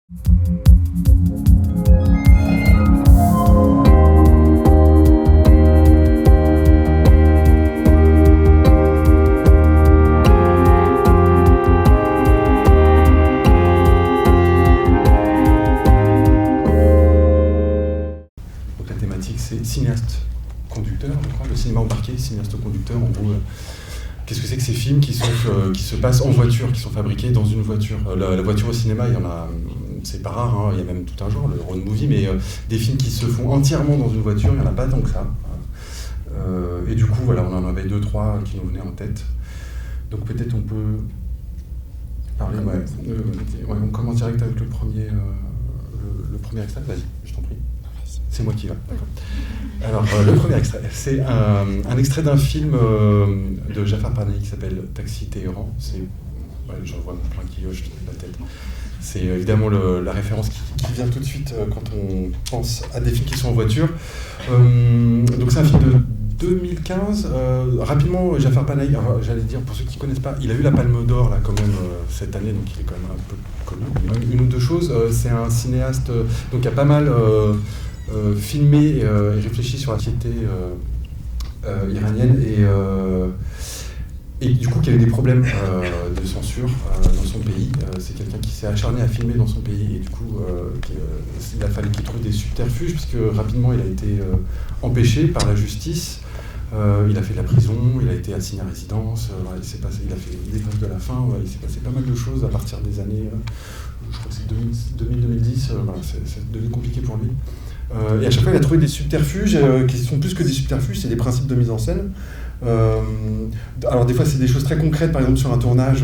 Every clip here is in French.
C'est cinéaste-conducteur, je crois, le cinéma embarqué, cinéaste-conducteur, en gros, qu'est-ce que c'est que ces films qui se passent en voiture, qui sont fabriqués dans une voiture. La voiture au cinéma, il y en a, c'est pas rare, hein, il y a même tout un genre, le road movie, mais des films qui se font entièrement dans une voiture, il n'y en a pas tant que ça. Et du coup, voilà, on en avait 2-3 qui nous venaient en tête. Donc peut-être on peut parler, on commence direct avec le premier extrait, vas-y, je t'en prie. C'est moi qui va. Alors, le premier extrait, c'est un extrait d'un film de Jafar Panahi qui s'appelle Taxi Téhéran. J'en vois mon plein qui hoche la tête. C'est évidemment la référence qui vient tout de suite quand on pense à des films qui sont en voiture. Donc c'est un film de 2015. Rapidement, Jafar Panahi, j'allais dire, pour ceux qui ne connaissent pas, il a eu la Palme d'Or là, quand même cette année, donc il est quand même un peu connu. Une ou deux choses, c'est un cinéaste donc il a pas mal filmé et réfléchi sur la société iranienne et du coup qui a eu des problèmes de censure dans son pays. C'est quelqu'un qui s'est acharné à filmer dans son pays et du coup il a fallu qu'il trouve des subterfuges puisque rapidement il a été empêché par la justice. Il a fait de la prison, il a été assigné à résidence, il a fait des grèves de la faim, il s'est passé pas mal de choses à partir des années, je crois que c'est 2000-2010, c'est devenu compliqué pour lui. Et à chaque fois, il a trouvé des subterfuges qui sont plus que des subterfuges, c'est des principes de mise en scène. Alors des fois, c'est des choses très concrètes, par exemple sur un tournage,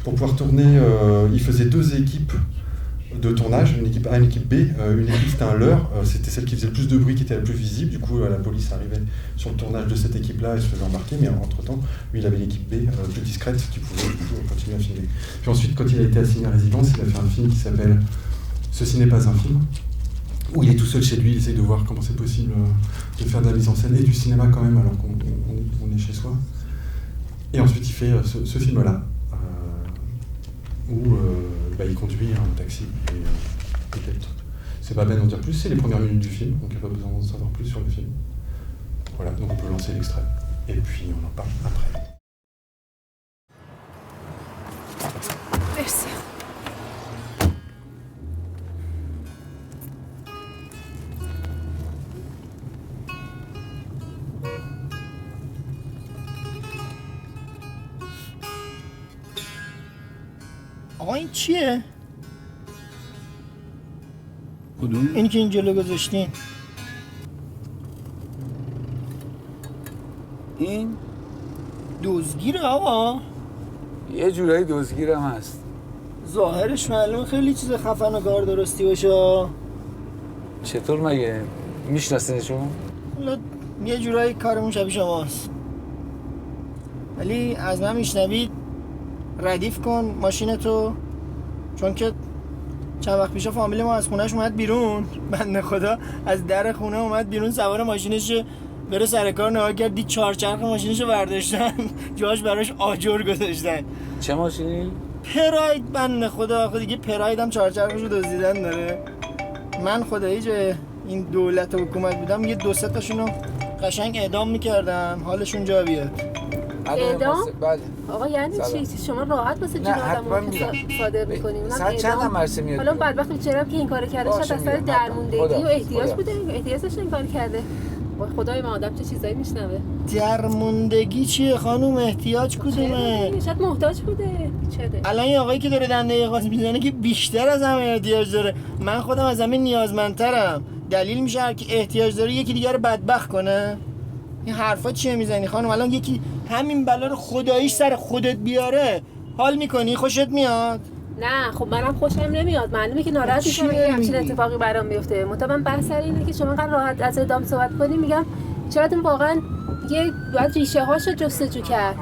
pour pouvoir tourner, il faisait 2 équipes de tournage, une équipe A et une équipe B. Une équipe c'était un leurre, c'était celle qui faisait le plus de bruit, qui était la plus visible. Du coup, la police arrivait sur le tournage de cette équipe-là et se faisait embarquer. Mais entre-temps, lui, il avait l'équipe B, plus discrète, qui pouvait du coup, continuer à filmer. Puis ensuite, quand il a été assigné à résidence, il a fait un film qui s'appelle « Ceci n'est pas un film », où il est tout seul chez lui, il essaye de voir comment c'est possible de faire de la mise en scène et du cinéma quand même, alors qu'on est chez soi. Et ensuite, il fait ce film-là, où il conduit un taxi. Et peut-être, c'est pas bien d'en dire plus, c'est les premières minutes du film, donc il n'y a pas besoin d'en savoir plus sur le film. Voilà, donc on peut lancer l'extrait. Et puis on en parle après. Merci. آقا این چیه؟ کدوم؟ اینی که این جلو گذاشتین این؟ دزدگیره آقا؟ یه جورایی دزدگیرم هست. ظاهرش معلومه خیلی چیز خفن و کار درستی باشه. چطور مگه؟ میشناسینشون؟ حالا یه جورایی کارمون شبیه شماست، ولی از من میشنوید ردیف کن ماشینتو، چون که چند وقت پیش فامیل ما از خونهش اومد بیرون. بنده خدا از در خونه اومد بیرون، سوار ماشینش بره سر کار، نگاه کرد دید 4 چرخ ماشینشو برداشتن جاش براش آجر گذاشتن. چه ماشینی؟ پراید. بنده خدا آخه دیگه پراید هم 4 چرخشو دزدیدن داره. من خدایی جای این دولت و حکومت بودم یه 2-3 تاشونو قشنگ اعدام میکردم، حالشون جا بیاد. اعدام؟ بله. آقا یعنی چی؟ شما راحت واسه جون آدمو صادر می‌کنی؟ ساعت چند هم مرسه میاد؟ حالا بدبخت بیچاره که این کارو کرده شاید اصلا درموندگی و احتیاج بوده، احتیاجش این کار کرده. خدای من آدم چه چیزایی میشنوه. درموندگی چیه خانوم؟ احتیاج کدومه؟ شاید محتاج بوده بیچاره. الان این آقایی که داره دنده خاص میزنه که بیشتر از همه احتیاج داره. من خودم از همه نیازمندترم. دلیل میشه که احتیاج داره یکی دیگه رو بدبخت کنه؟ این حرفا چیه میزنی خانم؟ الان یکی همین بلا رو خداییش سر خودت بیاره حال میکنی؟ خوشت میاد؟ نه خب منم خوشم نمیاد، معلومه که ناراحت میشم اگه همچین اتفاقی برام بیفته. مطمئن بحث سر اینه که شما انقدر راحت از اعدام صحبت کنی. میگم شاید واقعا یه باید ریشه هاشو جستجو کرد.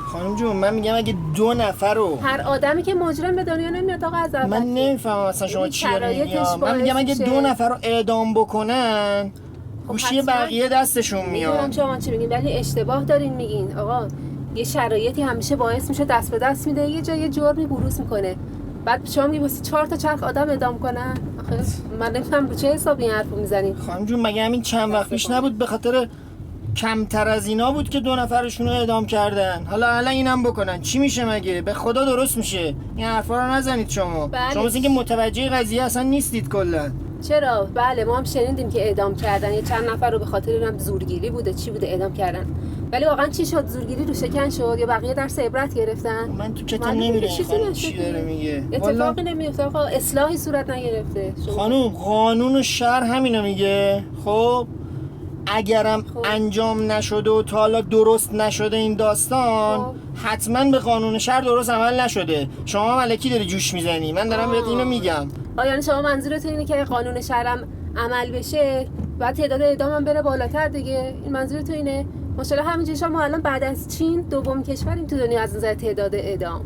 خانم جون من میگم اگه 2 نفر رو، هر آدمی که مجرم به دنیا نمیاد آقا از اول. من نمیفهمم اصلا شما چی میگی. من میگم اگه 2 نفر رو اعدام بکنن گوشی بقیه دستشون میاد. میدونم شما چی میگین ولی اشتباه دارین میگین. آقا یه شرایطی همیشه باعث میشه دست به دست میده یه جای جرمی بروز میکنه. بعد شما میگی واسه 4 تا چرخ آدم اعدام کنن؟ آخه من نمی‌فهمم رو چه حسابی این حرفو میزنی. خانم جون مگه همین چند وقت پیش نبود به خاطر کمتر از اینا بود که 2 نفرشون رو اعدام کردن. حالا الان اینم بکنن چی میشه مگه؟ به خدا درست میشه. این حرفا رو نزنید شما. بله. شما اینکه متوجه قضیه اصلا نیستید کلا. چرا؟ بله ما هم شنیدیم که اعدام کردن یه چند نفر رو به خاطر اینم زورگیری بوده چی بوده اعدام کردن. ولی واقعا چی شد؟ زورگیری رو شکن شد یا بقیه درس عبرت گرفتن؟ من تو کتم نمیدونم چی داره میگه. اتفاقی نمیفته آقا، اصلاحی صورت نگرفته. خانم قانون و شرع همینو میگه. خب اگرم انجام نشده و تا حالا درست نشده این داستان حتما به قانون شرع درست عمل نشده. شما ملکی داری جوش میزنی. من دارم بهت اینو میگم. یعنی شما منظورتون اینه که قانون شرع عمل بشه بعد تعداد اعدام هم بره بالاتر دیگه؟ این منظورتون اینه؟ ماشاءالله همینجوری شما الان بعد از چین دوم کشوریم تو دنیا از نظر تعداد اعدام.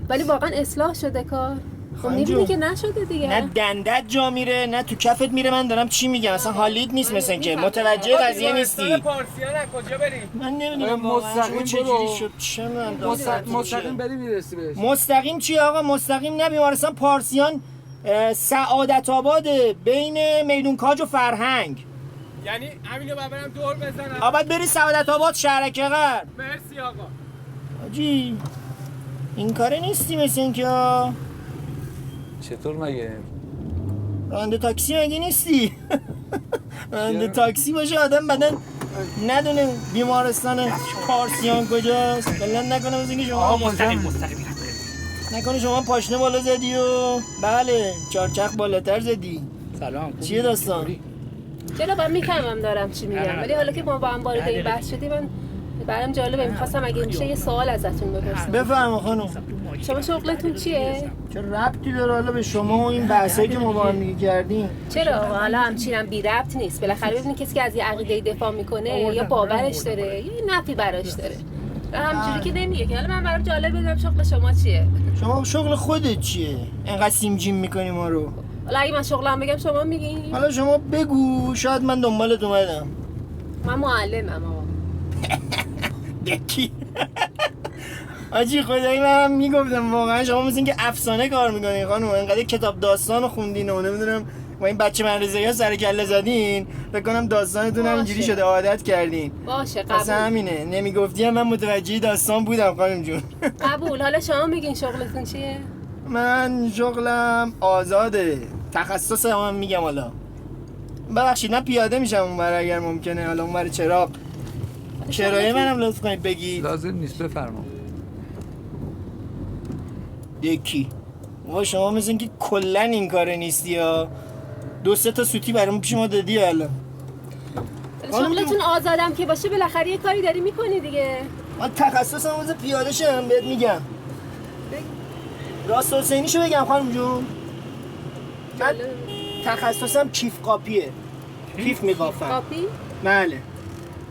ولی واقعا اصلاح شده کار؟ خب می‌بینی که نشده دیگه. نه دندت جا میره نه تو کفت میره. من دارم چی میگم اصلا حالیت نیست مثلا که متوجه قضیه نیستی. پارسیان از کجا بریم؟ من نمیدونم مستقیم چه جوری شد. چه من مستقیم بریم میرسی بهش. مستقیم چی آقا؟ مستقیم نه بیمارستان پارسیان سعادت آباد بین میدون کاج و فرهنگ. یعنی همینو برم دور بزنم. آباد بری سعادت آباد شهرک غرب. مرسی آقا. حاجی این کاره نیستی مثل اینکه چطور مگه؟ راننده تاکسی مگه نیستی؟ راننده تاکسی باشه آدم بدن ندونه بیمارستان پارسیان کجاست. کلا نکنه مثل اینکه شما مستقیم نکنه شما پاشنه بالا زدی و بله چارچرخ بالاتر زدی. سلام. چیه داستان؟ چرا من میفهمم دارم چی میگم ولی حالا که ما با هم وارد این بحث شدیم من برام جالبه. میخواستم اگه میشه یه سوال ازتون بپرسم. بفرما خانم. شما شغلتون چیه؟ چه ربطی داره حالا به شما و این بحثایی که ما با هم دیگه کردیم؟ چرا؟ حالا همچینم بی ربط نیست. بالاخره ببینید کسی که از یه عقیده دفاع میکنه یا باورش داره یا نفی براش داره. همینجوری که نمیگه که حالا من برام جالب بدونم شغل شما چیه؟ شما شغل خودت چیه؟ اینقدر سیم جیم میکنی ما رو. حالا اگه من شغلم بگم شما میگین؟ حالا شما بگو شاید من دنبالت اومدم. من معلمم آقا. یکی آجی خدایی من میگفتم واقعا شما مثل اینکه افسانه کار میکنین خانم. اینقدر کتاب داستان خوندین و نمیدونم با این بچه مدرسه‌ای ها سر کله زدین فکر کنم داستانتون هم اینجوری شده عادت کردین. باشه قبول. اصلا همینه نمیگفتی من متوجه داستان بودم خانم جون. قبول. حالا شما میگین شغلتون چیه؟ من شغلم آزاده. تخصص هم میگم حالا. ببخشید من پیاده میشم اونور اگر ممکنه. حالا اونور چراغ کرایه منم لطف کنید بگید. لازم نیست بفرما. یکی ما شما مثل اینکه کلا این کاره نیستی ها. 2-3 تا سوتی برام پیش ما دادی الان. شغلتون آزادم که باشه بالاخره یه کاری داری میکنی دیگه. من تخصصم واسه پیاده شدم بهت میگم. راست حسینیشو بگم خانم جون. من تخصصم کیف قاپیه. کیف میقافم. قاپی؟ بله.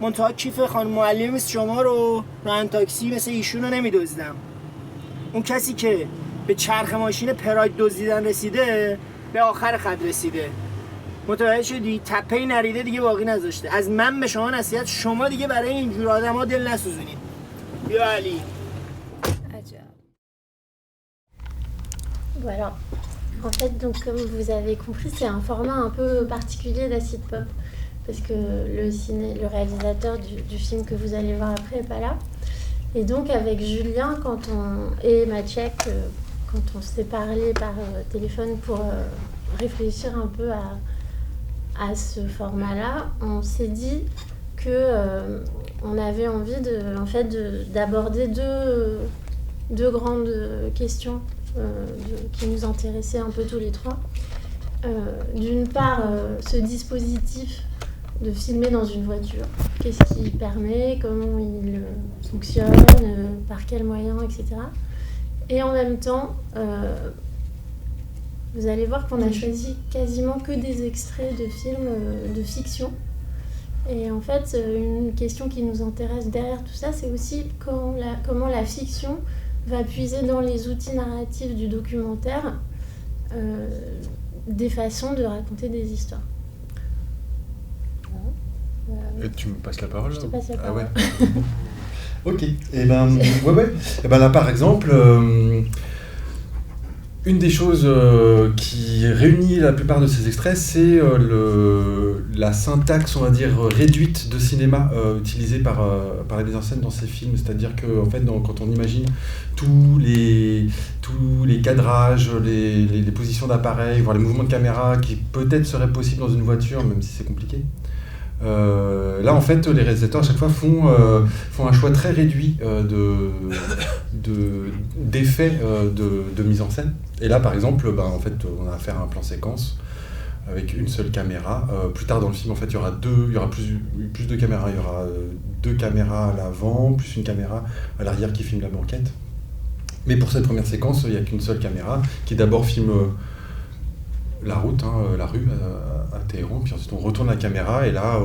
منتها کیف خانم معلم مثل شما رو راننده تاکسی مثل ایشون رو نمیدزدم. اون کسی که به چرخ ماشین پراید دزدیدن رسیده به آخر خط رسیده. متوجه شدی؟ تپه‌ای نریده دیگه باقی نذاشته. از من به شما نصیحت شما دیگه برای اینجور آدم‌ها دل نسوزونید. بیا علی. عجب. Voilà. En fait, donc, comme vous avez compris, c'est un format un peu particulier d'acid pop. Parce que le réalisateur du film que vous allez voir après n'est pas là. Et donc, avec Julien et Maciek, quand on s'est parlé par téléphone pour réfléchir un peu à ce format-là, on s'est dit que on avait envie d'aborder deux grandes questions qui nous intéressaient un peu tous les trois. D'une part, ce dispositif de filmer dans une voiture. Qu'est-ce qui permet, comment il fonctionne, par quels moyens, etc. Et en même temps, vous allez voir qu'on a choisi quasiment que des extraits de films de fiction. Et en fait, une question qui nous intéresse derrière tout ça, c'est aussi comment la fiction va puiser dans les outils narratifs du documentaire des façons de raconter des histoires. Et tu me passes la parole? Je te passe la parole. Ah ouais. Ok. Et ben, ouais. Et ben là, par exemple, Une des choses qui réunit la plupart de ces extraits, c'est la syntaxe, on va dire, réduite de cinéma utilisée par la mise en scène dans ces films. C'est-à-dire que, en fait, quand on imagine tous les cadrages, les positions d'appareil, voire les mouvements de caméra qui peut-être seraient possibles dans une voiture, même si c'est compliqué. Là, en fait, les réalisateurs à chaque fois font un choix très réduit d'effets de mise en scène. Et là, par exemple, en fait, on a affaire à un plan séquence avec une seule caméra. Plus tard dans le film, en fait, il y aura plus de caméras. Il y aura 2 caméras à l'avant, plus une caméra à l'arrière qui filme la banquette. Mais pour cette première séquence, il n'y a qu'une seule caméra qui d'abord filme la route, la rue à Téhéran, puis ensuite on retourne la caméra et là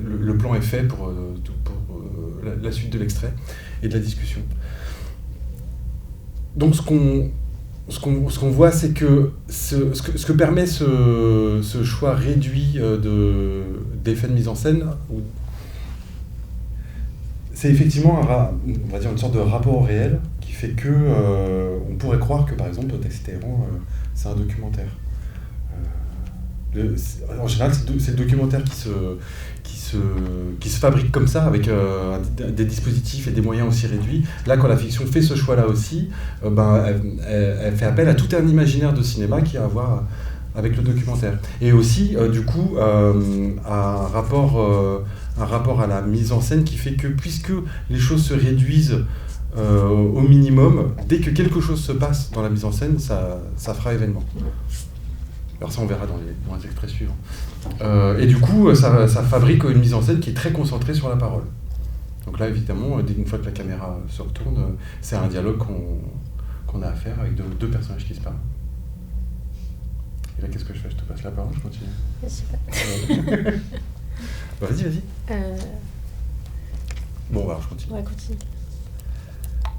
le plan est fait pour la suite de l'extrait et de la discussion. Donc ce qu'on voit, c'est que ce que permet ce choix réduit d'effets de mise en scène, c'est effectivement on va dire une sorte de rapport au réel qui fait que on pourrait croire que par exemple Taxi Téhéran c'est un documentaire. En général, c'est le documentaire qui se fabrique comme ça, avec des dispositifs et des moyens aussi réduits. Là, quand la fiction fait ce choix-là aussi, elle fait appel à tout un imaginaire de cinéma qui a à voir avec le documentaire. Et aussi, du coup, un rapport à la mise en scène qui fait que, puisque les choses se réduisent au minimum, dès que quelque chose se passe dans la mise en scène, ça fera événement. Alors ça, on verra dans les extraits suivants. Et du coup, ça fabrique une mise en scène qui est très concentrée sur la parole. Donc là, évidemment, une fois que la caméra se retourne, c'est un dialogue qu'on a à faire avec deux personnages qui se parlent. Et là, qu'est-ce que je fais ? Je te passe la parole, je continue. Je sais pas. Vas-y. Bon, alors je continue. Ouais, continue.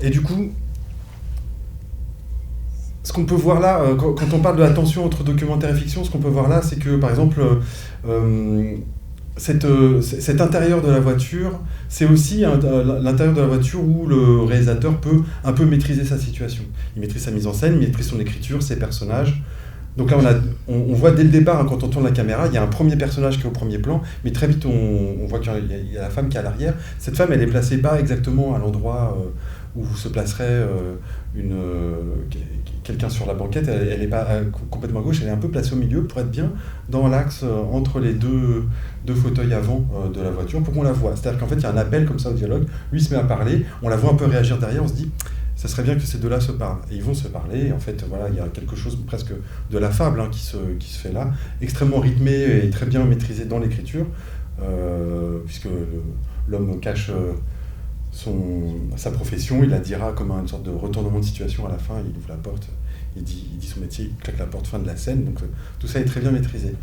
Et du coup, ce qu'on peut voir là, quand on parle de la tension entre documentaire et fiction, ce qu'on peut voir là, c'est que, par exemple, cet intérieur de la voiture, c'est aussi l'intérieur de la voiture où le réalisateur peut un peu maîtriser sa situation. Il maîtrise sa mise en scène, il maîtrise son écriture, ses personnages. Donc là, on voit dès le départ, quand on tourne la caméra, il y a un premier personnage qui est au premier plan, mais très vite, on voit qu'il y a la femme qui est à l'arrière. Cette femme, elle est placée pas exactement à l'endroit où se placerait quelqu'un sur la banquette. Elle n'est pas complètement à gauche, elle est un peu placée au milieu pour être bien dans l'axe entre les deux fauteuils avant de la voiture pour qu'on la voie. C'est-à-dire qu'en fait, il y a un appel comme ça au dialogue, lui se met à parler, on la voit un peu réagir derrière, on se dit ça serait bien que ces deux-là se parlent. Et ils vont se parler, et en fait, voilà, il y a quelque chose presque de la fable qui se fait là, extrêmement rythmé et très bien maîtrisé dans l'écriture, puisque l'homme cache sa profession, il la dira comme une sorte de retournement de situation à la fin, il ouvre la porte, il dit son métier, il claque la porte, fin de la scène, donc tout ça est très bien maîtrisé.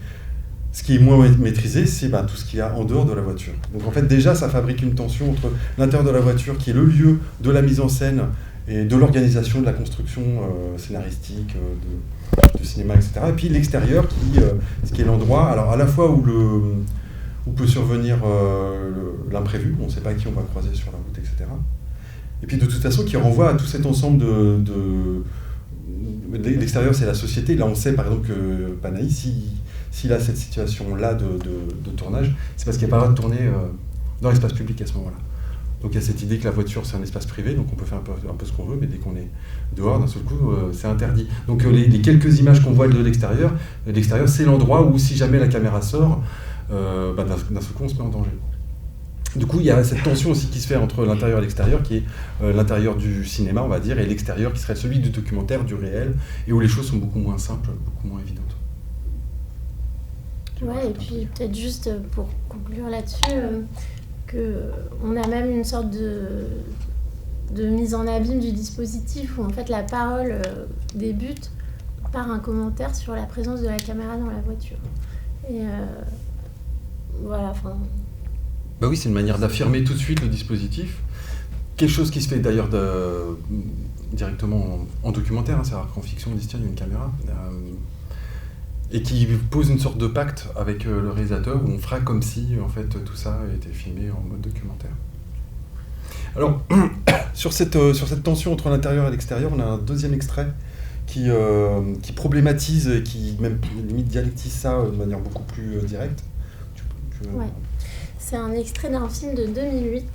Ce qui est moins maîtrisé, c'est tout ce qu'il y a en dehors de la voiture. Donc en fait, déjà, ça fabrique une tension entre l'intérieur de la voiture, qui est le lieu de la mise en scène, et de l'organisation de la construction scénaristique, de cinéma, etc. Et puis l'extérieur, qui est l'endroit, alors à la fois où peut survenir l'imprévu, on ne sait pas qui on va croiser sur la route, etc. Et puis de toute façon, qui renvoie à tout cet ensemble l'extérieur, c'est la société. Là, on sait par exemple que Panahi, s'il a cette situation-là de tournage, c'est parce qu'il n'y a pas le droit de tourner dans l'espace public à ce moment-là. Donc il y a cette idée que la voiture c'est un espace privé, donc on peut faire un peu ce qu'on veut, mais dès qu'on est dehors, d'un seul coup, c'est interdit. Donc les quelques images qu'on voit de l'extérieur c'est l'endroit où si jamais la caméra sort, d'un seul coup on se met en danger. Du coup, il y a cette tension aussi qui se fait entre l'intérieur et l'extérieur, qui est l'intérieur du cinéma, on va dire, et l'extérieur qui serait celui du documentaire, du réel, et où les choses sont beaucoup moins simples, beaucoup moins évidentes. Ouais, et puis peut-être juste pour conclure là-dessus, qu'on a même une sorte de mise en abîme du dispositif où en fait la parole débute par un commentaire sur la présence de la caméra dans la voiture. Et voilà, enfin... Bah oui, c'est une manière d'affirmer tout de suite le dispositif. Quelque chose qui se fait d'ailleurs directement en documentaire, c'est rare qu'en fiction on dise tiens, il y a une caméra. Et qui pose une sorte de pacte avec le réalisateur où on fera comme si en fait tout ça était filmé en mode documentaire. Alors sur cette tension entre l'intérieur et l'extérieur, on a un deuxième extrait qui problématise et qui même limite dialectise ça de manière beaucoup plus directe. Ouais. C'est un extrait d'un film de 2008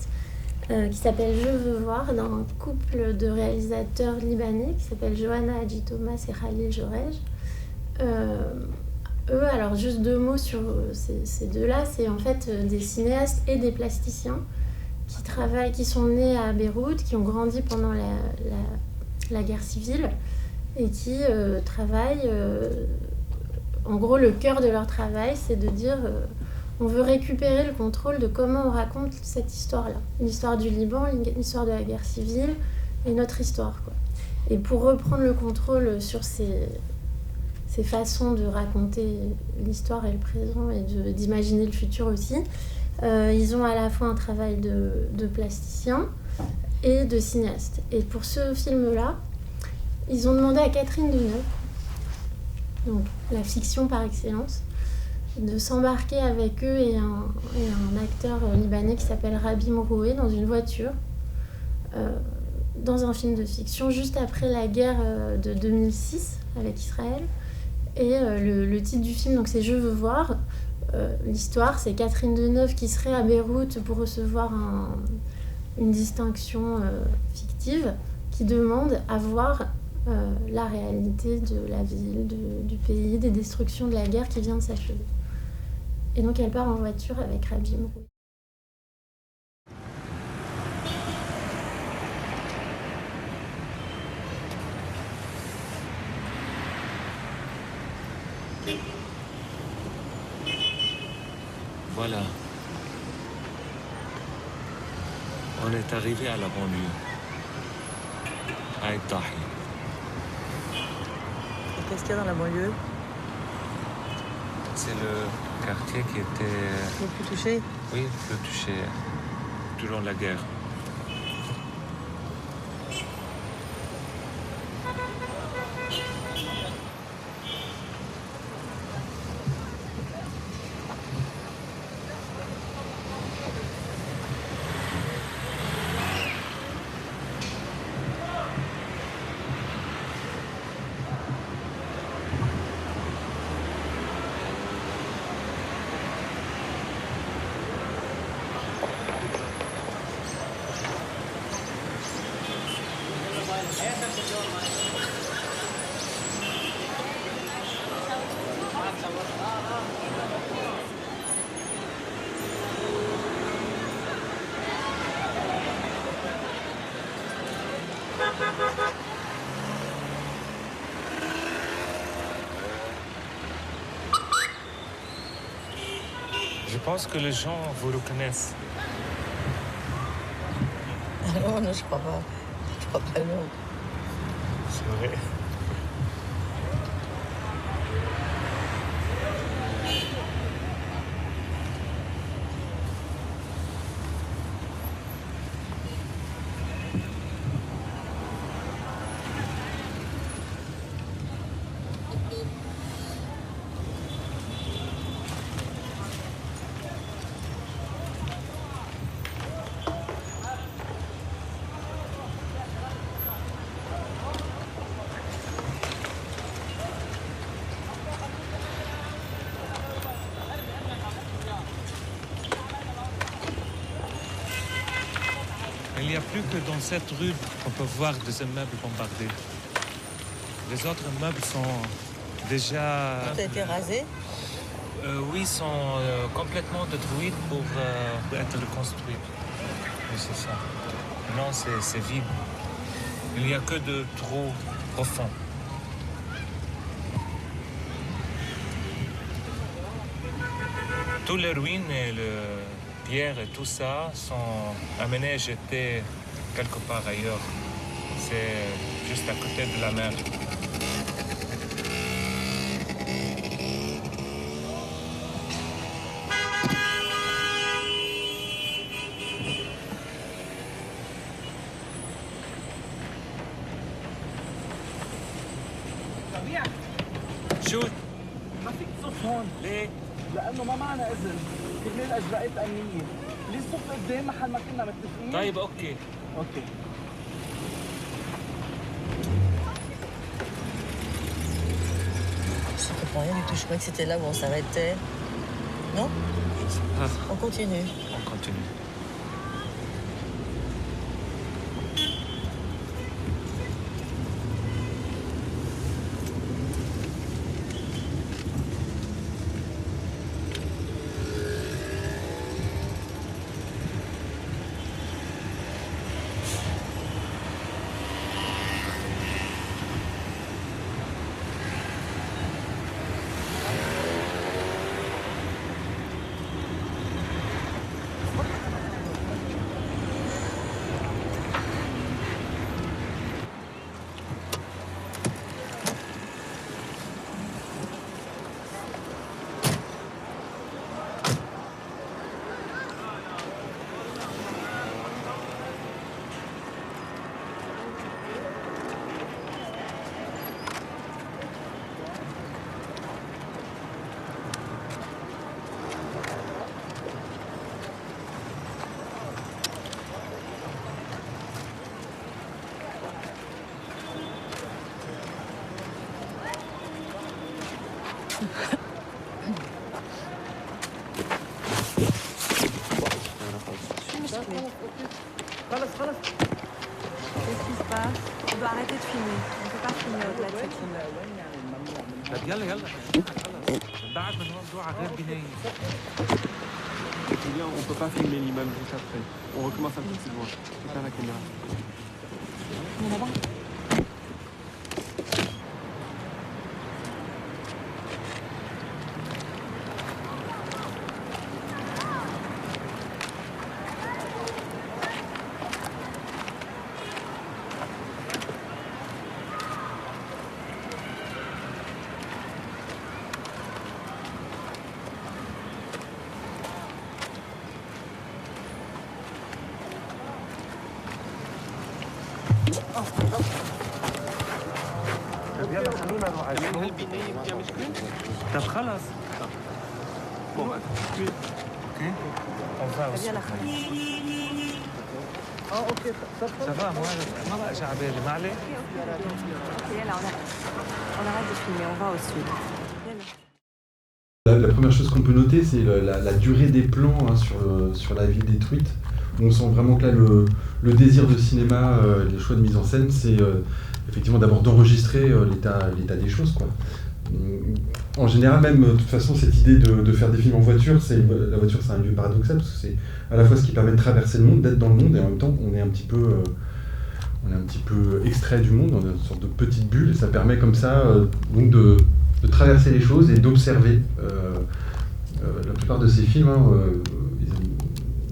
qui s'appelle Je veux voir, d'un couple de réalisateurs libanais qui s'appelle Johanna Hadji Thomas et Khalil Jorej. Eux, alors juste 2 mots sur ces deux-là, c'est en fait des cinéastes et des plasticiens qui sont nés à Beyrouth, qui ont grandi pendant la guerre civile et qui travaillent. En gros, le cœur de leur travail, c'est de dire on veut récupérer le contrôle de comment on raconte cette histoire-là. L'histoire du Liban, l'histoire de la guerre civile et notre histoire, quoi. Et pour reprendre le contrôle sur ces façons de raconter l'histoire et le présent et d'imaginer le futur aussi, ils ont à la fois un travail de plasticien et de cinéaste. Et pour ce film-là, ils ont demandé à Catherine Deneuve, donc la fiction par excellence, de s'embarquer avec eux et un acteur libanais qui s'appelle Rabi Mroué dans une voiture, dans un film de fiction juste après la guerre de 2006 avec Israël. Et le titre du film, donc, c'est Je veux voir. L'histoire, c'est Catherine Deneuve qui serait à Beyrouth pour recevoir une distinction fictive, qui demande à voir la réalité de la ville, du pays, des destructions de la guerre qui vient de s'achever. Et donc elle part en voiture avec Rabi Mroué. Voilà. On est arrivé à la banlieue. À Dahi. Qu'est-ce qu'il y a dans la banlieue? C'est le quartier qui était... Le plus touché? Oui, le plus touché durant la guerre. Je pense que les gens vous reconnaissent. Non, non, je crois pas. Je crois pas, non. C'est vrai. Il n'y a plus que dans cette rue qu'on peut voir des immeubles bombardés. Les autres immeubles sont déjà... Tout a été rasé? Oui, sont complètement détruits pour être reconstruits. Oui, c'est ça. Non, c'est vide. Il n'y a que de trop profond. Toutes les ruines et les pierres et tout ça sont amenées et jetées quelque part ailleurs. C'est juste à côté de la mer. شو؟ ما فيك تصف هون. ليه؟ لأنه ما معنا إذن. كرمال إجراءات أمنية. ليه صف قدام محل ما كنا متفقين؟ طيب اوكي. أوكي. comprends rien du tout. Je croyais que c'était là où on s'arrêtait. Non? On continue. On continue. Qu'est-ce qui se passe? On doit arrêter de filmer. On ne peut pas filmer au-delà de cette ligne. طب يلا يلا بعد من هون نروح على غير بناية. Julien, on peut pas filmer l'immeuble juste après. On recommence un peu plus loin. C'est pas la caméra. On est là-bas. يلا خلونا نروح على هالبناية فيها مشكلة؟ طب خلص. Bon, bah, اوكي. On va aussi. يلا خلاص. اوكي Ça va, moi ما بقى شعبالي ما عليك. Ok, يلا on arrête de filmer, on va au sud. La première chose qu'on peut noter, c'est la durée des plans hein, sur la ville détruite. On sent vraiment que là, le désir de cinéma, les choix de mise en scène, c'est effectivement d'abord d'enregistrer l'état des choses, quoi. En général, même, de toute façon, cette idée de faire des films en voiture, la voiture, c'est un lieu paradoxal, parce que c'est à la fois ce qui permet de traverser le monde, d'être dans le monde, et en même temps, on est un petit peu extrait du monde, dans une sorte de petite bulle, et ça permet comme ça donc de traverser les choses et d'observer. La plupart de ces films, hein,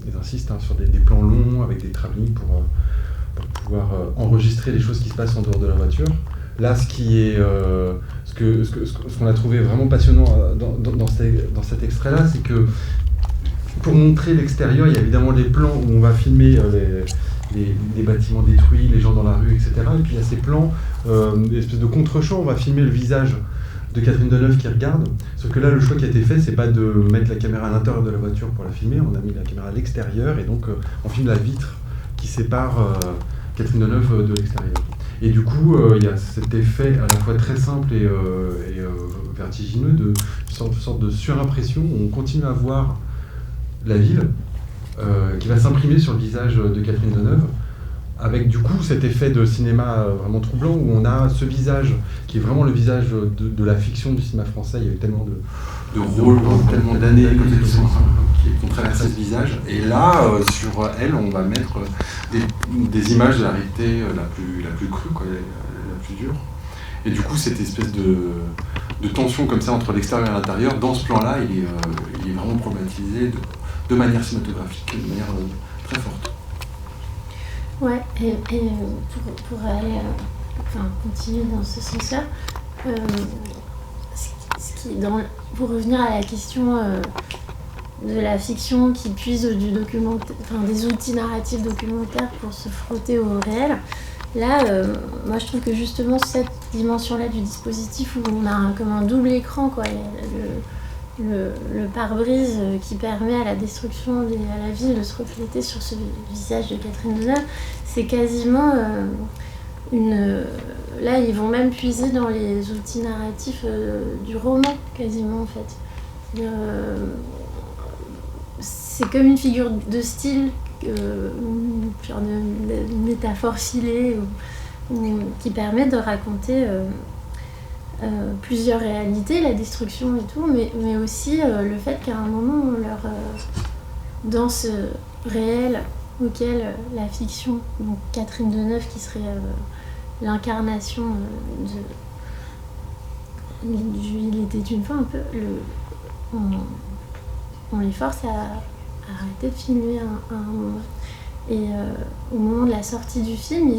ils insistent hein, sur des plans longs, avec des travelling pour pouvoir enregistrer les choses qui se passent en dehors de la voiture. Là, ce qu'on a trouvé vraiment passionnant dans cet extrait-là, c'est que pour montrer l'extérieur, il y a évidemment les plans où on va filmer les bâtiments détruits, les gens dans la rue, etc. Et puis il y a ces plans, une espèce de contre-champ, on va filmer le visage de Catherine Deneuve qui regarde. Sauf que là, le choix qui a été fait, c'est pas de mettre la caméra à l'intérieur de la voiture pour la filmer, on a mis la caméra à l'extérieur et donc on filme la vitre qui sépare Catherine Deneuve de l'extérieur. Et du coup, il y a cet effet à la fois très simple et vertigineux, de sorte de surimpression où on continue à voir la ville qui va s'imprimer sur le visage de Catherine Deneuve, avec du coup cet effet de cinéma vraiment troublant où on a ce visage qui est vraiment le visage de la fiction du cinéma français. Il y a eu tellement de rôles, tellement d'années qui ont traversé ce visage. Et là, sur elle, on va mettre des images de la réalité la plus crue, quoi, la plus dure. Et du coup, cette espèce de tension comme ça entre l'extérieur et l'intérieur, dans ce plan-là, il est vraiment problématisé de manière cinématographique, de manière très forte. Ouais, et pour aller, continuer dans ce sens-là, pour revenir à la question de la fiction qui puise du documentaire, des outils narratifs documentaires pour se frotter au réel, là, moi je trouve que justement cette dimension-là du dispositif où on a comme un double écran, quoi, le pare-brise qui permet à la destruction à la ville de se refléter sur ce visage de Catherine Deneuve, c'est quasiment Là, ils vont même puiser dans les outils narratifs du roman, quasiment, en fait. C'est comme une figure de style, genre de métaphore filée, qui permet de raconter plusieurs réalités, la destruction et tout, mais aussi le fait qu'à un moment, dans ce réel auquel la fiction, donc Catherine Deneuve qui serait l'incarnation Il était une fois un peu, on les force à arrêter de filmer un moment. Et au moment de la sortie du film,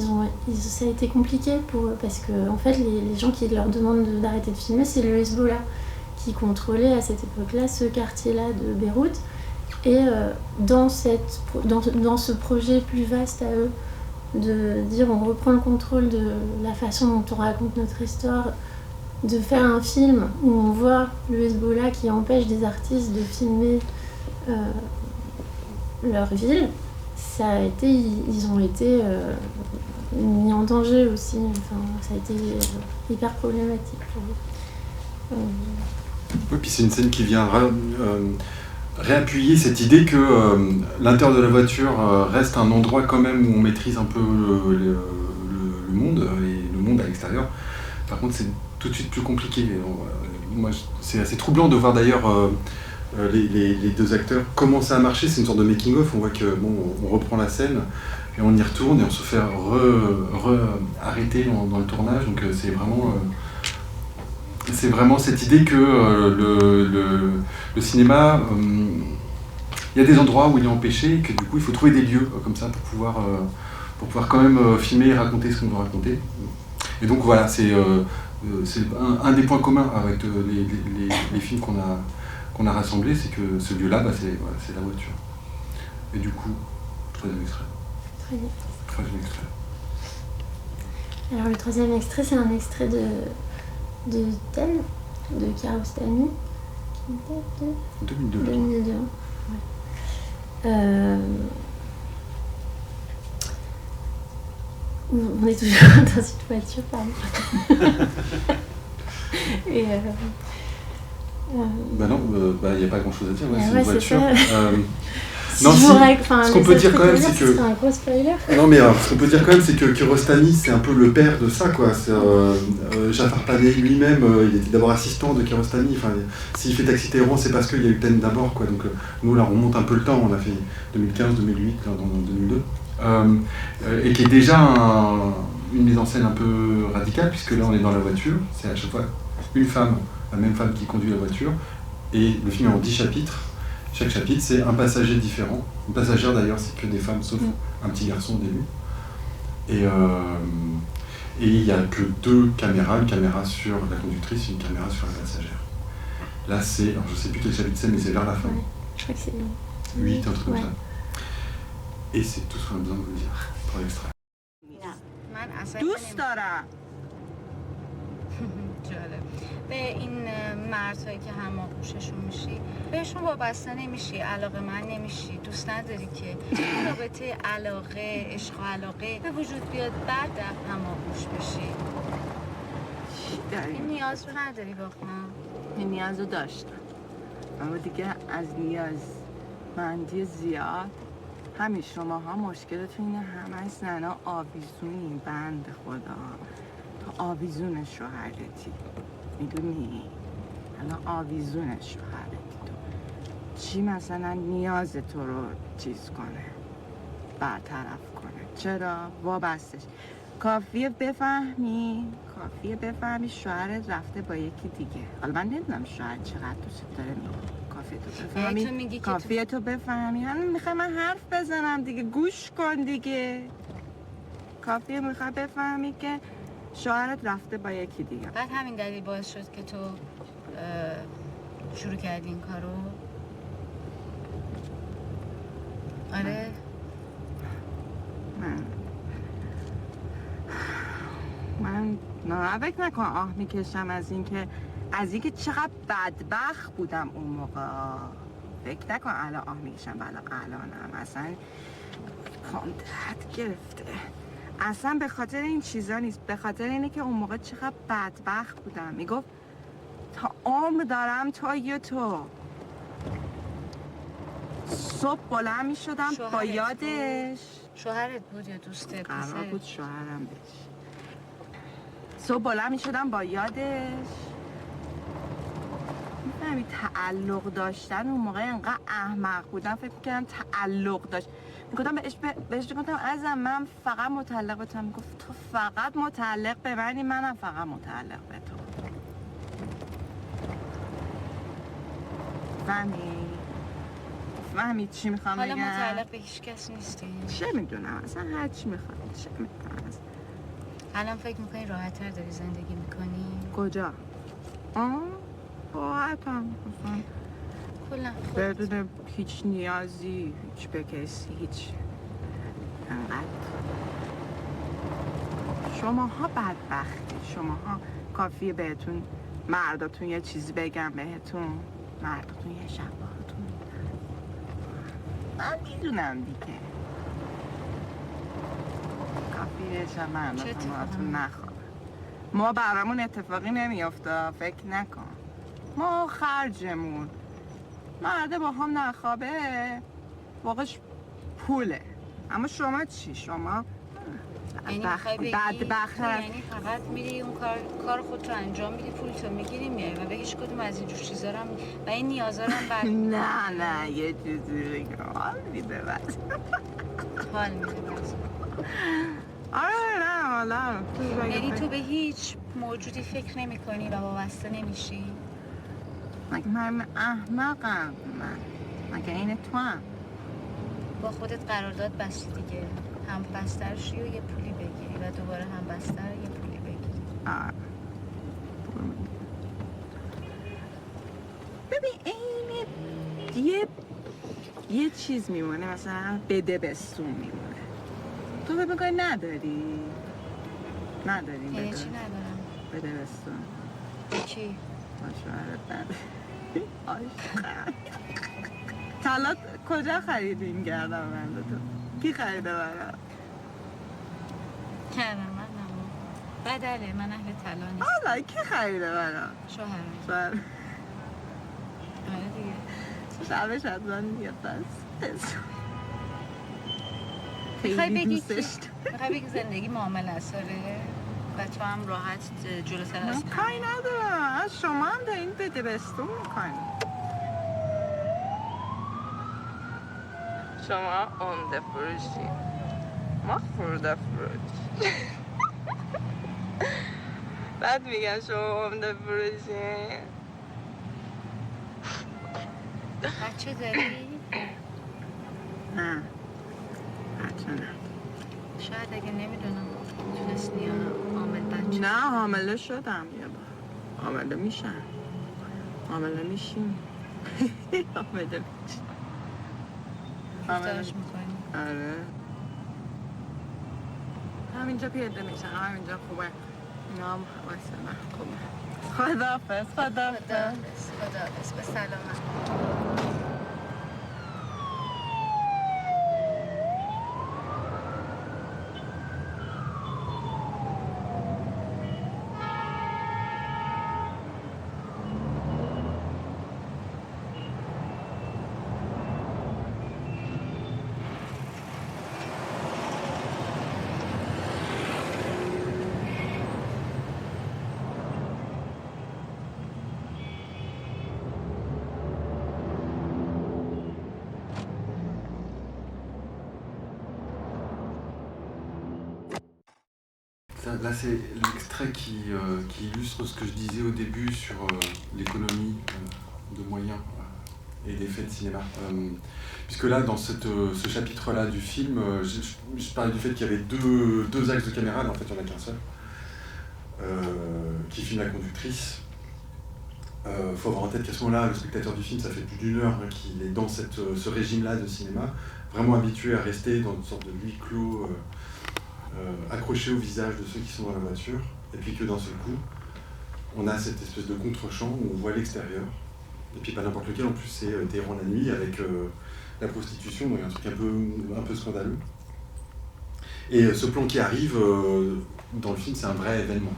ça a été compliqué pour eux parce que en fait, les gens qui leur demandent d'arrêter de filmer, c'est le Hezbollah qui contrôlait à cette époque-là ce quartier-là de Beyrouth. Et dans ce projet plus vaste à eux, de dire on reprend le contrôle de la façon dont on raconte notre histoire, de faire un film où on voit le Hezbollah qui empêche des artistes de filmer leur ville, ils ont été mis en danger aussi. Enfin, ça a été hyper problématique pour eux. Oui, puis c'est une scène qui vient réappuyer cette idée que l'intérieur de la voiture reste un endroit quand même où on maîtrise un peu le monde et le monde à l'extérieur. Par contre, c'est tout de suite plus compliqué. Moi, c'est assez troublant de voir d'ailleurs les deux acteurs commencer à marcher. C'est une sorte de making-of. On voit que on reprend la scène, puis on y retourne et on se fait arrêter dans le tournage. Donc c'est vraiment cette idée que le cinéma, il y a des endroits où il est empêché et que du coup il faut trouver des lieux comme ça pour pouvoir quand même filmer et raconter ce qu'on veut raconter. Et donc voilà, c'est un des points communs avec les films qu'on a rassemblés, c'est que ce lieu-là, c'est la voiture. Et du coup, troisième extrait. Très bien. Troisième extrait. Alors le troisième extrait, c'est un extrait de Tel, de Kiarostami, qui date de 2002. Ouais. On est toujours dans une voiture, pardon. Et bah non, il n'y a pas grand chose à dire, c'est ouais, une voiture. Non, ce qu'on peut dire quand même, c'est que. C'est un gros spoiler. Non, mais ce qu'on peut dire quand même, c'est que Kiarostami, c'est un peu le père de ça, quoi. Jafar Panahi lui-même, il était d'abord assistant de Kiarostami. Enfin, s'il fait Taxi Téhéran, c'est parce qu'il y a eu Ten d'abord, quoi. Donc nous, là, on monte un peu le temps. On a fait 2015, 2008, là, dans 2002. Et qui est déjà une mise en scène un peu radicale, puisque là, on est dans la voiture. C'est à chaque fois une femme, la même femme qui conduit la voiture. Et le film est en 10 chapitres. Chaque chapitre, c'est un passager différent. Une passagère, d'ailleurs, c'est que des femmes, sauf un petit garçon au début. Et il n'y a que 2 caméras, une caméra sur la conductrice et une caméra sur la passagère. Là, c'est, alors je ne sais plus quel chapitre c'est, mais c'est vers la fin. Ouais, je crois que c'est 8, un truc comme ça. Et c'est tout ce qu'on a besoin de vous dire pour l'extrait. دوست دارم. جالب. به این مردهایی که هماغوششون میشی بهشون وابسته نمیشی، علاقه من نمیشی، دوست نداری که رابطه علاقه، عشق و علاقه به وجود بیاد بعد هماغوش بشی. چی داری؟ این نیاز رو نداری واقعا؟ این نیاز رو داشتم، اما دیگه از نیازمندی زیاد همین شماها مشکلتون اینه همه زنها آویزونین. بند خدا تو آویزون شوهرتی، میدونی؟ الان آویزون شوهرتی تو چی مثلا نیاز تو رو چیز کنه، برطرف کنه؟ چرا؟ وابستش. کافیه بفهمی شوهرت رفته با یکی دیگه. حالا من نمیدونم شوهر چقدر دوست داره، کافیه تو بفهمی. همین میخوای من حرف بزنم دیگه، گوش کن دیگه. کافیه میخوای بفهمی که شوهرت رفته با یکی دیگه. بعد همین دلیل باعث شد که تو شروع کردی این کارو؟ آره؟ من فکر نکن آه میکشم از اینکه چقدر بدبخت بودم اون موقع. فکر نکن الان آه میکشم، الانم اصلا کام درد گرفته. اصلا به خاطر این چیزا نیست، به خاطر اینه که اون موقع چقدر بدبخت بودم. میگفت تا عمر دارم تو. صبح بلند میشدم با یادش. شوهرت بود یا دوسته؟ قرار بود شوهرم بشه. صبح بلند میشدم با یادش. میفهمی تعلق داشتن اون موقع انقدر احمق بودم، فکر میکردم تعلق داشت. میگفتم بهش میگفتم عزیزم من فقط متعلق به تو. میگفت تو فقط متعلق به منی، منم فقط متعلق به تو. فهمی چی میخوام بگم؟ حالا متعلق به هیچ کس نیستی؟ چه میدونم اصلا هر چی میخوام، چه میدونم اصلا. الان فکر میکنی راحت تر داری زندگی میکنی؟ کجا؟ راحتم کلا بدون هیچ نیازی، هیچ به کسی، هیچ انقدر. شماها بدبختی، شماها کافیه بهتون مرداتون یه چیزی بگم بهتون، مرداتون یه شب باهاتون من میدونم دیگه کافیه یه شب مرداتون باهاتون نخواب. ما برامون اتفاقی نمیافته، فکر نکن. ما خرجمون مرده با هم نخوابه واقعش پوله. اما شما چی؟ شما یعنی فقط میری اون کار خودت رو انجام میدی، پولتو میگیری میای و به هیچ کدوم از اینجور چیزا رو و این نیازا رو بعد نه یه چیزی بگم حال میده بس. حال میده بس. آره نه حالا یعنی تو به هیچ موجودی فکر نمی کنی و وابسته نمیشی؟ مگه من احمقم؟ مگه این تو هم؟ با خودت قرارداد بستی دیگه، هم بستر شی و یه پولی بگیری و دوباره هم بستر یه پولی بگیری. ببین این یه چیز میمونه، مثلا بده بستون میمونه. تو فکر میکنی نداری؟ نداریم یعنی چی ندارم؟ بده بستون کی؟ با شوهرت نداری. عاشقم. طلا کجا خریدین گردم من تو؟ کی خریده برام؟ من بدله، من اهل طلا نیستم. حالا کی خریده برام؟ شوهرم. آره دیگه. شبش حتما میاد بس. میخوای بگی زندگی معامله است و تو هم راحت جلوتر از من کاری ندارم، از شما هم دارین بده بستون میکنی. شما عمده فروشی، ما خورده فروش. بعد میگن شما عمده فروشی. بچه داری؟ نه بچه نه. شاید اگه نمیدونم تونستی یا عامل بچه. نه حامله شدم یه بار. حامله میشم. حامله میشیم. حامله میشیم. گفتارش میکنی؟ آره. همینجا پیاده میشم، همینجا خوبه. اینا هم واسه من خوبه. خداحافظ. به سلامت. Là, c'est l'extrait qui illustre ce que je disais au début sur l'économie de moyens et d'effets de cinéma. Puisque là, dans ce chapitre-là du film, je parlais du fait qu'il y avait deux axes de caméra, mais en fait, il n'y en a qu'un seul, qui filme la conductrice. Faut avoir en tête qu'à ce moment-là, le spectateur du film, ça fait plus d'une heure qu'il est dans ce régime-là de cinéma, vraiment habitué à rester dans une sorte de huis clos, accroché au visage de ceux qui sont dans la voiture, et puis que d'un seul coup, on a cette espèce de contre-champ où on voit l'extérieur, et puis pas n'importe lequel, en plus c'est Téhéran la nuit avec la prostitution, donc un truc un peu scandaleux. Et ce plan qui arrive, dans le film, c'est un vrai événement.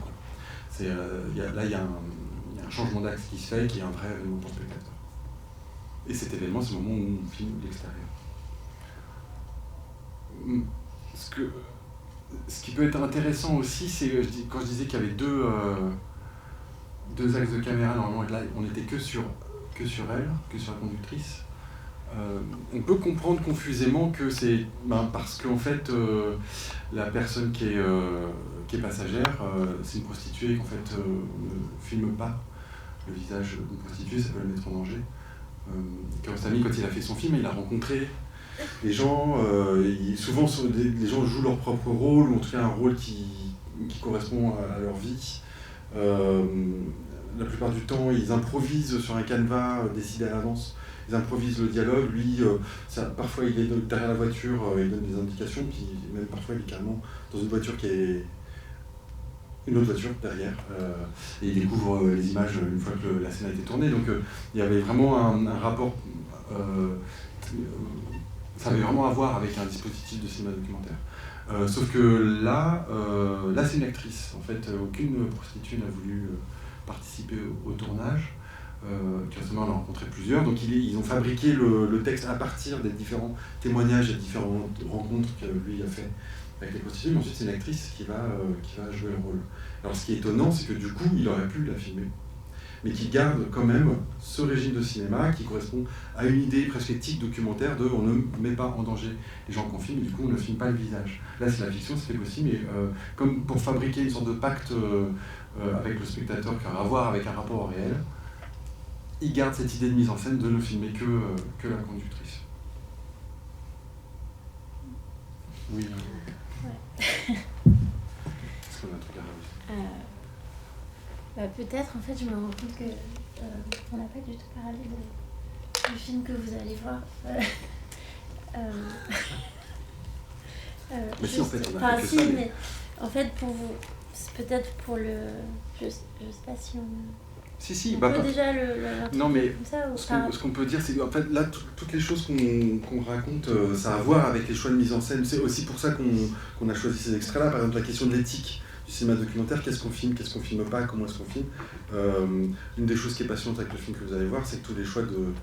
Il y a un changement d'axe qui se fait, qui est un vrai événement pour le spectateur. Et cet événement, c'est le moment où on filme de l'extérieur. Ce qui peut être intéressant aussi, c'est quand je disais qu'il y avait deux axes de caméra, normalement, et là, on n'était que sur elle, que sur la conductrice. On peut comprendre confusément que c'est parce qu'en fait, la personne qui est passagère, c'est une prostituée, qu'en fait, on ne filme pas le visage d'une prostituée, ça peut la mettre en danger. Kiarostami, quand il a fait son film, il a rencontré les gens, souvent les gens jouent leur propre rôle, ou en tout cas un rôle qui correspond à leur vie. La plupart du temps, ils improvisent sur un canevas décidé à l'avance, ils improvisent le dialogue. Lui, parfois il est derrière la voiture, il donne des indications, puis même parfois il est carrément dans une voiture qui est une autre voiture derrière, et il découvre les images une fois que la scène a été tournée. Donc il y avait vraiment un rapport, ça avait vraiment à voir avec un dispositif de cinéma documentaire. Sauf que là c'est une actrice. En fait, aucune prostituée n'a voulu participer au tournage. Kiarostami en a rencontré plusieurs, donc ils ont fabriqué le texte à partir des différents témoignages et différentes rencontres que lui a fait avec les prostituées, mais ensuite c'est une actrice qui va jouer le rôle. Alors ce qui est étonnant, c'est que du coup, il aurait pu la filmer, mais qui garde quand même ce régime de cinéma qui correspond à une idée presque éthique documentaire de on ne met pas en danger les gens qu'on filme, et du coup on ne filme pas le visage. Là c'est la fiction, c'était possible, mais comme pour fabriquer une sorte de pacte avec le spectateur qui aura à voir avec un rapport au réel, il garde cette idée de mise en scène de ne filmer que la conductrice. Oui. Est-ce qu'on a un truc à rajouter? Peut-être, en fait, je me rends compte que on n'a pas du tout parlé du film que vous allez voir. Mais si, en fait, on a fait que ça, mais en fait, pour vous, c'est peut-être pour le... Je sais pas si on... Si, on peut déjà non, mais comme ça, ou ce qu'on peut dire, c'est qu'en fait, là, toutes les choses qu'on raconte, ça a à voir avec les choix de mise en scène. C'est aussi pour ça qu'on a choisi ces extraits-là. Par exemple, la question de l'éthique du cinéma documentaire, qu'est-ce qu'on filme pas, comment est-ce qu'on filme. Une des choses qui est passionnante avec le film que vous allez voir, c'est que tous les choix de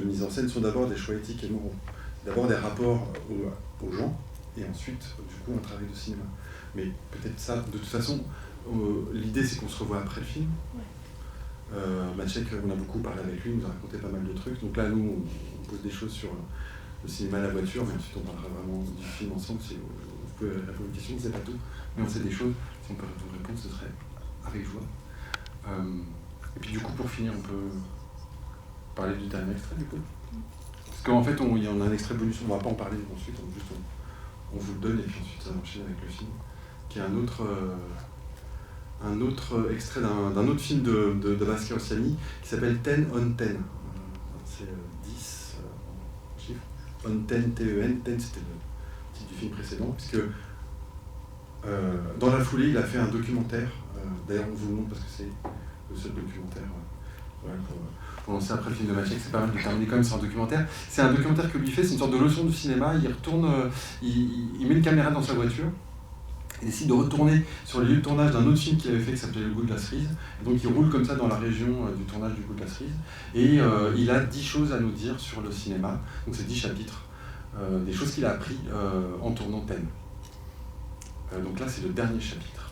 mise en scène sont d'abord des choix éthiques et moraux. D'abord des rapports aux gens, et ensuite, du coup, un travail de cinéma. Mais peut-être ça, de toute façon, l'idée, c'est qu'on se revoit après le film. Ouais. Maciek, on a beaucoup parlé avec lui, il nous a raconté pas mal de trucs. Donc là, nous, on pose des choses sur le cinéma, la voiture, mais ensuite on parlera vraiment du film ensemble. Si vous pouvez répondre aux questions, c'est pas tout, mais on sait des choses. Si on peut vous répondre, ce serait avec joie. Et puis du coup, pour finir, on peut parler du dernier extrait, du coup. Parce qu'en fait, il y en a un extrait bonus, on va pas en parler ensuite, on vous le donne, et puis ensuite ça va enchaîner avec le film, qui est un autre extrait d'un autre film de Abbas Kiarostami qui s'appelle 10 on 10. C'est 10 en chiffre. On 10, T-E-N. 10, c'était le titre du film précédent, puisque dans la foulée, il a fait un documentaire. D'ailleurs, on vous le montre parce que c'est le seul documentaire. Voilà, pour lancer après le film de Maciek, c'est pas mal de terminer quand même sur un documentaire. C'est un documentaire que lui fait, c'est une sorte de leçon du cinéma. Il retourne, il met une caméra dans sa voiture. Il décide de retourner sur le lieu de tournage d'un autre film qu'il avait fait qui s'appelait Le goût de la cerise. Et donc il roule comme ça dans la région du tournage du goût de la cerise. Et il a 10 choses à nous dire sur le cinéma. Donc c'est 10 chapitres, des choses qu'il a appris en tournant Thème. Donc là c'est le dernier chapitre.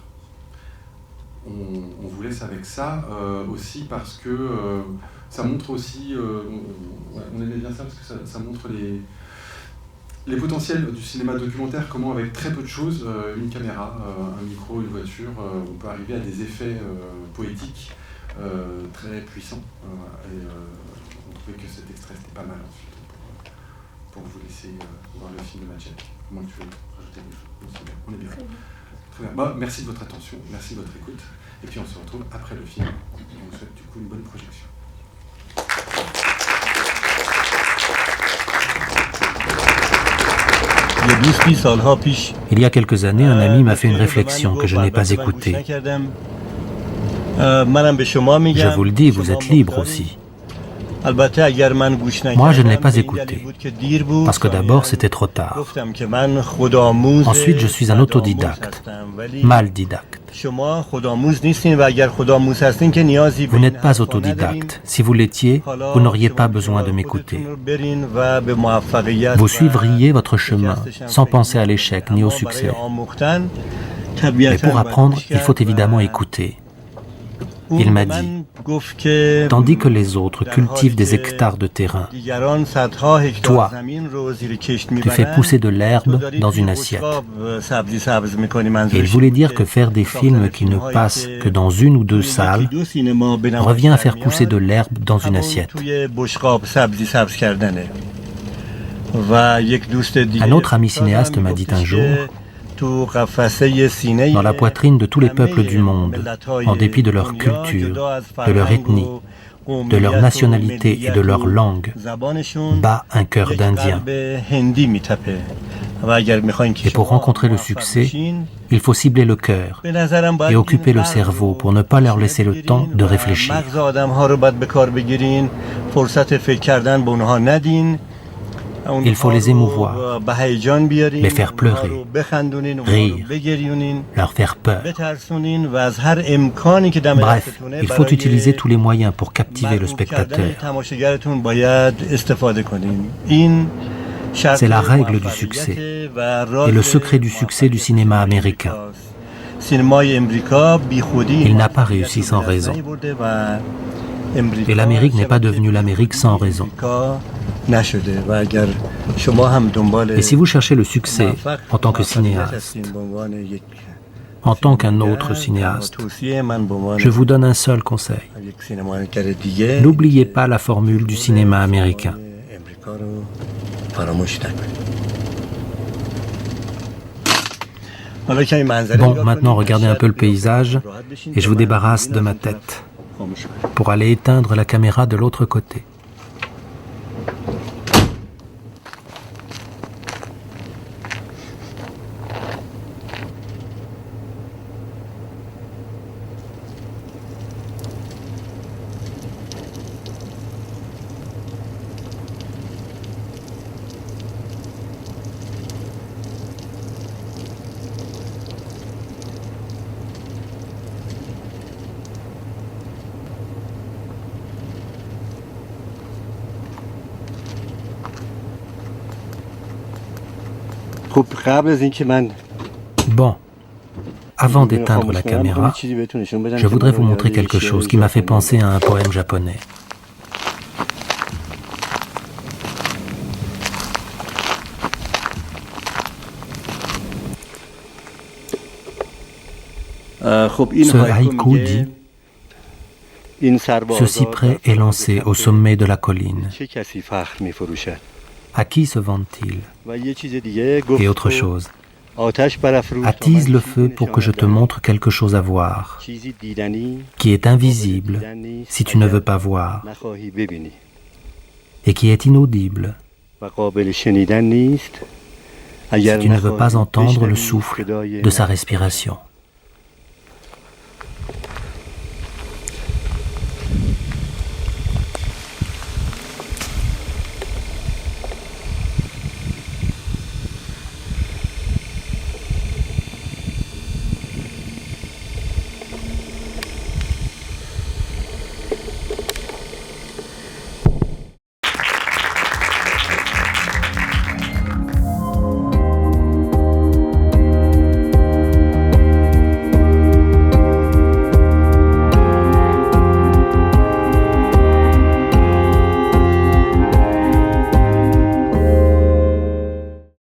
On vous laisse avec ça aussi parce que ça montre aussi, on aimait bien ça parce que ça montre les potentiels du cinéma documentaire, comment avec très peu de choses, une caméra, un micro, une voiture, on peut arriver à des effets poétiques très puissants. Et on trouvait que cet extrait c'était pas mal ensuite pour vous laisser voir le film de Maciek. Comment tu veux rajouter des choses? On est bien. Très bien. Bah, merci de votre attention, merci de votre écoute. Et puis on se retrouve après le film. On vous souhaite du coup une bonne projection. Il y a quelques années, un ami m'a fait une réflexion que je n'ai pas écoutée. Je vous le dis, vous êtes libre aussi. Moi, je ne l'ai pas écouté, parce que d'abord, c'était trop tard. Ensuite, je suis un autodidacte, mal didacte. Vous n'êtes pas autodidacte. Si vous l'étiez, vous n'auriez pas besoin de m'écouter. Vous suivriez votre chemin, sans penser à l'échec ni au succès. Mais pour apprendre, il faut évidemment écouter. Il m'a dit, tandis que les autres cultivent des hectares de terrain, toi, tu fais pousser de l'herbe dans une assiette. Et il voulait dire que faire des films qui ne passent que dans une ou deux salles revient à faire pousser de l'herbe dans une assiette. Un autre ami cinéaste m'a dit un jour, dans la poitrine de tous les peuples du monde, en dépit de leur culture, de leur ethnie, de leur nationalité et de leur langue, bat un cœur d'Indien. Et pour rencontrer le succès, il faut cibler le cœur et occuper le cerveau pour ne pas leur laisser le temps de réfléchir. Il faut les émouvoir, les faire pleurer, rire, leur faire peur. Bref, il faut utiliser tous les moyens pour captiver le spectateur. C'est la règle du succès et le secret du succès du cinéma américain. Il n'a pas réussi sans raison. Et l'Amérique n'est pas devenue l'Amérique sans raison. Et si vous cherchez le succès en tant que cinéaste, en tant qu'un autre cinéaste, je vous donne un seul conseil. N'oubliez pas la formule du cinéma américain. Bon, maintenant regardez un peu le paysage et je vous débarrasse de ma tête pour aller éteindre la caméra de l'autre côté. Bon, avant d'éteindre la caméra, je voudrais vous montrer quelque chose qui m'a fait penser à un poème japonais. Ce haïku dit « Ce cyprès est lancé au sommet de la colline. À qui se vendent-ils » Et autre chose. Attise le feu pour que je te montre quelque chose à voir, qui est invisible si tu ne veux pas voir, et qui est inaudible si tu ne veux pas entendre le souffle de sa respiration.